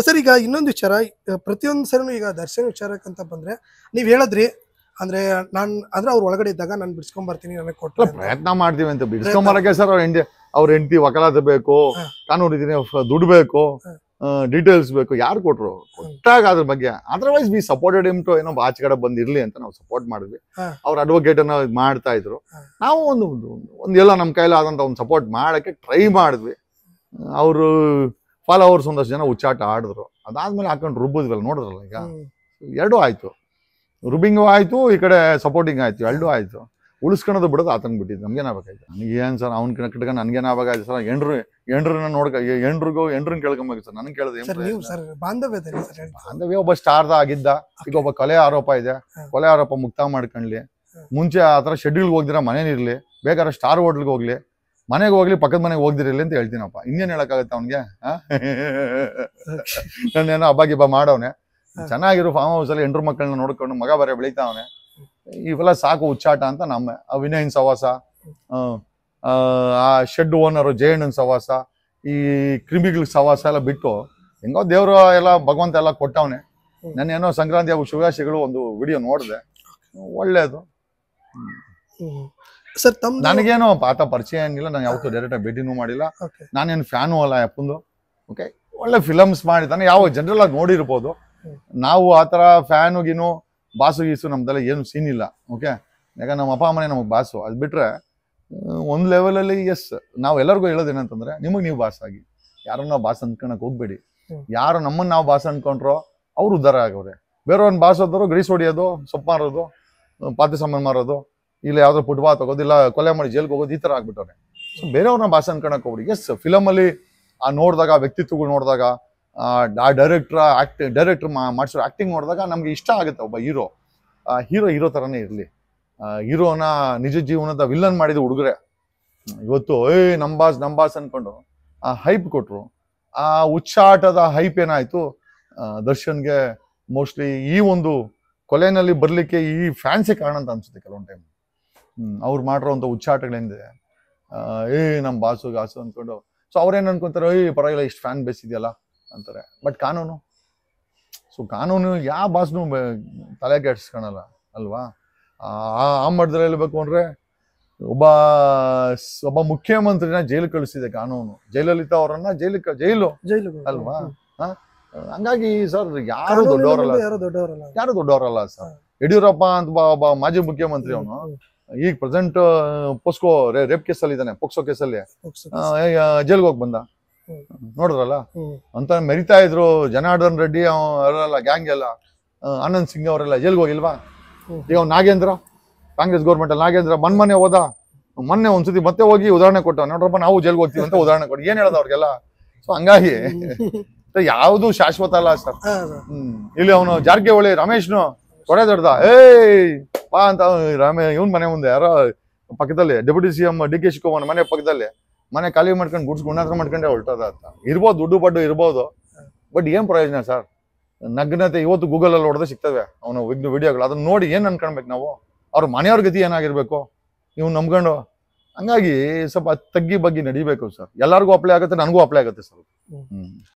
Sir ಈಗ ಇನ್ನೊಂದು ವಿಚಾರ ಪ್ರತಿಯೊಂದು ಸರಿನೂ ಈಗ ದರ್ಶನ್ ವಿಚಾರಕ್ಕಂತ ಬಂದ್ರೆ ನೀವ್ ಹೇಳಿದ್ರಿ ಅಂದ್ರೆ ಅಂದ್ರೆ ಅವ್ರ ಒಳಗಡೆ ಇದ್ದಾಗ ನಾನು ಬಿಡಿಸ್ಕೊಂಡ್ ಬರ್ತೀನಿ ನನಗೆ ಕೊಟ್ಟು ಪ್ರಯತ್ನ ಮಾಡ್ತೀವಿ ಅಂತ ಬಿಡಿಸ್ಕೊಂಬರಕ್ಕೆ ಸರ್ ಅವ್ರ ಹೆಂಡತಿ ವಕಾಲತ್ ಬೇಕು, ಕಾನೂನು ರೀತಿಯ ದುಡ್ಡು ಬೇಕು, ಡೀಟೇಲ್ಸ್ ಬೇಕು. ಯಾರು ಕೊಟ್ರು ಕೊಟ್ಟಾಗ ಅದ್ರ ಬಗ್ಗೆ otherwise we supported him to ಏನೋ ಆಚೆ ಕಡೆ ಬಂದಿರ್ಲಿ ಅಂತ ನಾವು ಸಪೋರ್ಟ್ ಮಾಡಿದ್ವಿ. ಅವ್ರ ಅಡ್ವೊಕೇಟ್ ಅನ್ನ ಮಾಡ್ತಾ ಇದ್ರು. ನಾವು ಎಲ್ಲ ನಮ್ಮ ಕೈಲಿ ಆದಂತ ಒಂದು ಸಪೋರ್ಟ್ ಮಾಡಕ್ಕೆ ಟ್ರೈ ಮಾಡಿದ್ವಿ. ಅವರು ಫಾಲೋವರ್ಸ್ ಒಂದಷ್ಟು ಜನ ಹುಚ್ಚಾಟ ಆಡಿದ್ರು. ಅದಾದ್ಮೇಲೆ ಹಾಕೊಂಡು ರುಬ್ಬಿದ್ವಲ್ಲ, ನೋಡಿದ್ರಲ್ಲ ಈಗ ಎರಡೂ ಆಯ್ತು. ರುಬ್ಬಿಂಗು ಆಯ್ತು, ಈ ಕಡೆ ಸಪೋರ್ಟಿಂಗ್ ಆಯ್ತು, ಎರಡೂ ಆಯ್ತು. ಉಳಿಸ್ಕೊಳೋದು ಬಿಡೋದು ಆತನ ಬಿಟ್ಟಿದ್ದು. ನಮ್ಗೇನಾಗಬೇಕಾಯ್ತು? ನನಗೇನು ಸರ್ ಅವ್ನ ಕಟ್ಕೊಂಡು ನನ್ಗೇನಾಗಬೇಕಾಯ್ತು ಸರ್? ಎಂಡ್ರನ್ನ ಎಂಡ್ರನ್ನ ಕೇಳ್ಕೊಬೇಕು ಸರ್. ನನಗೆ ಕೇಳಿದೆ ಬಾಂಧವ್ಯ. ಒಬ್ಬ ಸ್ಟಾರ್ದ ಆಗಿದ್ದ, ಈಗ ಒಬ್ಬ ಕೊಲೆ ಆರೋಪ ಇದೆ, ಕೊಲೆ ಆರೋಪ ಮುಕ್ತ ಮಾಡ್ಕೊಂಡ್ಲಿ. ಮುಂಚೆ ಆ ಥರ ಶೆಡ್ಯೂಲ್ಗೆ ಹೋಗ್ದಿರ ಮನೇನಿರ್ಲಿ, ಬೇಕಾದ್ರೆ ಸ್ಟಾರ್ ಹೋಟ್ಲ್ಗೆ ಹೋಗ್ಲಿ, ಮನೆಗೆ ಹೋಗ್ಲಿ, ಪಕ್ಕದ ಮನೆಗೆ ಹೋಗ್ದಿರಲಿ ಅಂತ ಹೇಳ್ತೀನಪ್ಪ. ಇನ್ನೇನು ಹೇಳಕ್ಕಾಗತ್ತೆ ಅವನಿಗೆ? ನನ್ನೇನೋ ಹಬ್ಬ ಗಿಬ್ಬ ಮಾಡವನೆ, ಚೆನ್ನಾಗಿರೋ ಫಾರ್ಮ್ ಹೌಸ್ ಅಲ್ಲಿ ಹೆಂಡ್ರು ಮಕ್ಕಳನ್ನ ನೋಡ್ಕೊಂಡು ಮಗ ಬರ ಬೆಳಿತಾವನೆ. ಇವೆಲ್ಲ ಸಾಕು ಹುಚ್ಚಾಟ ಅಂತ ನಮ್ಮ ವಿನಯನ್ ಸವಾಸ, ಆ ಶೆಡ್ ಓನರು ಜಯಣ್ಣನ ಸವಾಸ, ಈ ಕ್ರಿಮಿಗಳ ಸವಾಸ ಎಲ್ಲ ಬಿಟ್ಟು ಹೆಂಗೋ ದೇವ್ರು ಎಲ್ಲ ಭಗವಂತ ಎಲ್ಲ ಕೊಟ್ಟವನೆ. ನಾನೇನೋ ಸಂಕ್ರಾಂತಿ ಹಾಗೂ ಶುಭಾಶಯಗಳು ಒಂದು ವಿಡಿಯೋ ನೋಡಿದೆ, ಒಳ್ಳೇದು. ಸರ್ ನನಗೇನೋ ಆತ ಪರಿಚಯ ಏನಿಲ್ಲ, ನಾನು ಯಾವತ್ತೂ ಡೈರೆಕ್ಟ್ ಭೇಟಿನೂ ಮಾಡಿಲ್ಲ, ನಾನೇನು ಫ್ಯಾನು ಅಲ್ಲ ಅಪ್ಪಂದು. ಓಕೆ, ಒಳ್ಳೆ ಫಿಲಮ್ಸ್ ಮಾಡಿದ್ದಾನೆ, ಯಾವ ಜನರಲ್ ಆಗಿ ನೋಡಿರ್ಬೋದು. ನಾವು ಆತರ ಫ್ಯಾನು ಗೀನು ಬಾಸು ಗೀಸು ನಮ್ದೆಲ್ಲ ಏನು ಸೀನ್ ಇಲ್ಲ. ಓಕೆ, ಯಾಕಂದ್ರೆ ನಮ್ಮ ಅಪ್ಪ ಅಮ್ಮನೇ ನಮಗೆ ಬಾಸು. ಅದು ಬಿಟ್ರೆ ಒಂದು ಲೆವೆಲಲ್ಲಿ ಎಸ್, ನಾವು ಎಲ್ಲರಿಗೂ ಹೇಳೋದೇನಂತಂದ್ರೆ, ನಿಮಗೆ ನೀವು ಬಾಸ್ ಆಗಿ, ಯಾರನ್ನ ಬಾಸ್ ಅನ್ಕೊಳಕ್ ಹೋಗ್ಬೇಡಿ. ಯಾರು ನಮ್ಮನ್ನ ನಾವು ಬಾಸ್ ಅನ್ಕೊಂಡ್ರೋ ಅವ್ರು ಉದ್ಧಾರ ಆಗವ್ರೆ. ಬೇರೆಯವ್ರನ್ನ ಬಾಸ್ ಹೋದ್ರು ಗ್ರೀಸ್ ಹೊಡಿಯೋದು, ಸೊಪ್ಪು ಮಾರೋದು, ಪಾತಿ ಸಾಮಾನು ಮಾರೋದು, ಇಲ್ಲ ಯಾವ್ದೋ ಫುಟ್ಬಾಲ್ ತಗೋದು, ಇಲ್ಲ ಕೊಲೆ ಮಾಡಿ ಜೈಲ್ಗೆ ಹೋಗೋದು, ಈ ತರ ಆಗ್ಬಿಟ್ಟವ್ರೆ. ಸೊ ಬೇರೆಯವ್ರನ್ನ ಭಾಷೆ ಅನ್ಕೊಳಕ್ ಹೋಗ್ಬಿಡಿ. ಎಸ್, ಫಿಲಮಲ್ಲಿ ನೋಡಿದಾಗ, ವ್ಯಕ್ತಿತ್ವಗಳು ನೋಡಿದಾಗ, ಆ ಡೈರೆಕ್ಟರ್ ಮಾಡಿಸೋ ಆಕ್ಟಿಂಗ್ ನೋಡಿದಾಗ ನಮ್ಗೆ ಇಷ್ಟ ಆಗುತ್ತೆ. ಒಬ್ಬ ಹೀರೋ ತರನೇ ಇರಲಿ. ಹೀರೋನ ನಿಜ ಜೀವನದ ವಿಲ್ಲನ್ ಮಾಡಿದ ಹುಡುಗರೆ ಇವತ್ತು ನಮ್ ಬಾಸ್ ಅನ್ಕೊಂಡು ಆ ಹೈಪ್ ಕೊಟ್ರು. ಆ ಉಚ್ಚಾಟದ ಹೈಪ್ ಏನಾಯ್ತು, ದರ್ಶನ್ಗೆ ಮೋಸ್ಟ್ಲಿ ಈ ಒಂದು ಕೊಲೆನಲ್ಲಿ ಬರ್ಲಿಕ್ಕೆ ಈ ಫ್ಯಾನ್ಸೇ ಕಾರಣ ಅಂತ ಅನ್ಸುತ್ತೆ ಕೆಲವೊಂದು ಟೈಮ್. ಅವ್ರು ಮಾಡಿರೋಂಥ ಉಚ್ಚಾಟಗಳಿಂದ ನಮ್ ಬಾಸು ಗಾಸು ಅನ್ಕೊಂಡು, ಸೊ ಅವ್ರೇನ್ ಅನ್ಕೊಂತಾರೆ, ಪರವಾಗಿಲ್ಲ ಇಷ್ಟು ಫ್ಯಾನ್ ಬೇಸ್ ಇದೆಯಲ್ಲ ಅಂತಾರೆ. ಬಟ್ ಕಾನೂನು ಯಾವ ಬಾಸ್ನು ತಲೆ ಕೆಡ್ಸ್ಕೊಳಲ್ಲ ಅಲ್ವಾ? ಆ ಮಟ್ಟದಲ್ಲಿ ಹೇಳ್ಬೇಕು ಅಂದ್ರೆ ಒಬ್ಬ ಮುಖ್ಯಮಂತ್ರಿನ ಜೈಲು ಕಳಿಸಿದೆ ಕಾನೂನು. ಜೈಲಲಿತಾ ಅವರನ್ನ ಜೈಲು ಅಲ್ವಾ? ಹಂಗಾಗಿ ಸರ್ ಯಾರು ದೊಡ್ಡವರಲ್ಲ ಸರ್. ಯಡಿಯೂರಪ್ಪ ಅಂತ ಒಬ್ಬ ಮಾಜಿ ಮುಖ್ಯಮಂತ್ರಿ, ಅವನು ಈಗ ಪ್ರೆಸೆಂಟ್ ಪೋಸ್ಕೋ ರೇಪ್ ಕೇಸಲ್ಲಿ ಇದ್ದಾನೆ, ಪೋಕ್ಸೋ ಕೇಸಲ್ಲಿ ಜೈಲ್ಗೆ ಹೋಗಿ ಬಂದ. ನೋಡಿದ್ರಲ್ಲ, ಅಂತ ಮೆರಿತಾ ಇದ್ರು ಜನಾರ್ದನ್ ರೆಡ್ಡಿ ಅವರೆಲ್ಲ, ಗ್ಯಾಂಗ್ ಎಲ್ಲ, ಆನಂದ್ ಸಿಂಗ್ ಅವರೆಲ್ಲ ಜೈಲ್ಗೆ ಹೋಗಿಲ್ವಾ? ಈಗ ನಾಗೇಂದ್ರ, ಕಾಂಗ್ರೆಸ್ ಗೌರ್ಮೆಂಟ್ ಅಲ್ಲಿ ನಾಗೇಂದ್ರ ಮೊನ್ನೆ ಒಂದ್ಸತಿ ಮತ್ತೆ ಹೋಗಿ ಉದಾಹರಣೆ ಕೊಟ್ಟ, ನೋಡ್ರಪ್ಪ ನಾವು ಜೈಲ್ಗೆ ಹೋಗ್ತೀವಿ ಅಂತ ಉದಾಹರಣೆ ಕೊಟ್ಟು ಏನ್ ಹೇಳೋದು ಅವ್ರಿಗೆಲ್ಲ? ಸೊ ಹಂಗಾಗಿ ಯಾವುದು ಶಾಶ್ವತ ಅಲ್ಲ ಸರ್. ಇಲ್ಲಿ ಅವನು ಜಾರಕಿಹೊಳಿ ರಮೇಶ್ನು ಕೊಡೆ ದೊಡ್ಡ ಬಾ ಅಂತ ಇವನ್ ಮನೆ ಮುಂದೆ ಯಾರೋ ಪಕ್ಕದಲ್ಲಿ ಡೆಪ್ಯೂಟಿ CM DK ಶಿವಕುಮಾರ್ ಮನೆ ಪಕ್ಕದಲ್ಲಿ ಮನೆ ಖಾಲಿ ಮಾಡ್ಕೊಂಡು ಗುಣಾತ್ರ ಮಾಡ್ಕೊಂಡೆ ಹೊರಟದ ಅಂತ. ಇರ್ಬೋದು, ದುಡ್ಡು ಪಡ್ಡು ಇರ್ಬೋದು, ಬಟ್ ಏನ್ ಪ್ರಯೋಜನ ಸರ್? ನಗ್ನತೆ ಇವತ್ತು ಗೂಗಲ್ ಅಲ್ಲಿ ಹೊಡೆದ ಸಿಗ್ತವೆ ಅವನು ವಿಡಿಯೋಗಳು. ಅದನ್ನ ನೋಡಿ ಏನ್ ಅನ್ಕೊಳ್ಬೇಕು ನಾವು? ಅವ್ರ ಮನೆಯವ್ರ ಗತಿ ಏನಾಗಿರ್ಬೇಕು ಇವ್ ನಂಬ್ಕೊಂಡು? ಹಂಗಾಗಿ ಸ್ವಲ್ಪ ತಗ್ಗಿ ಬಗ್ಗಿ ನಡಿಬೇಕು ಸರ್. ಎಲ್ಲರಿಗೂ ಅಪ್ಲೈ ಆಗುತ್ತೆ, ನನಗೂ ಅಪ್ಲೈ ಆಗುತ್ತೆ ಸರ್.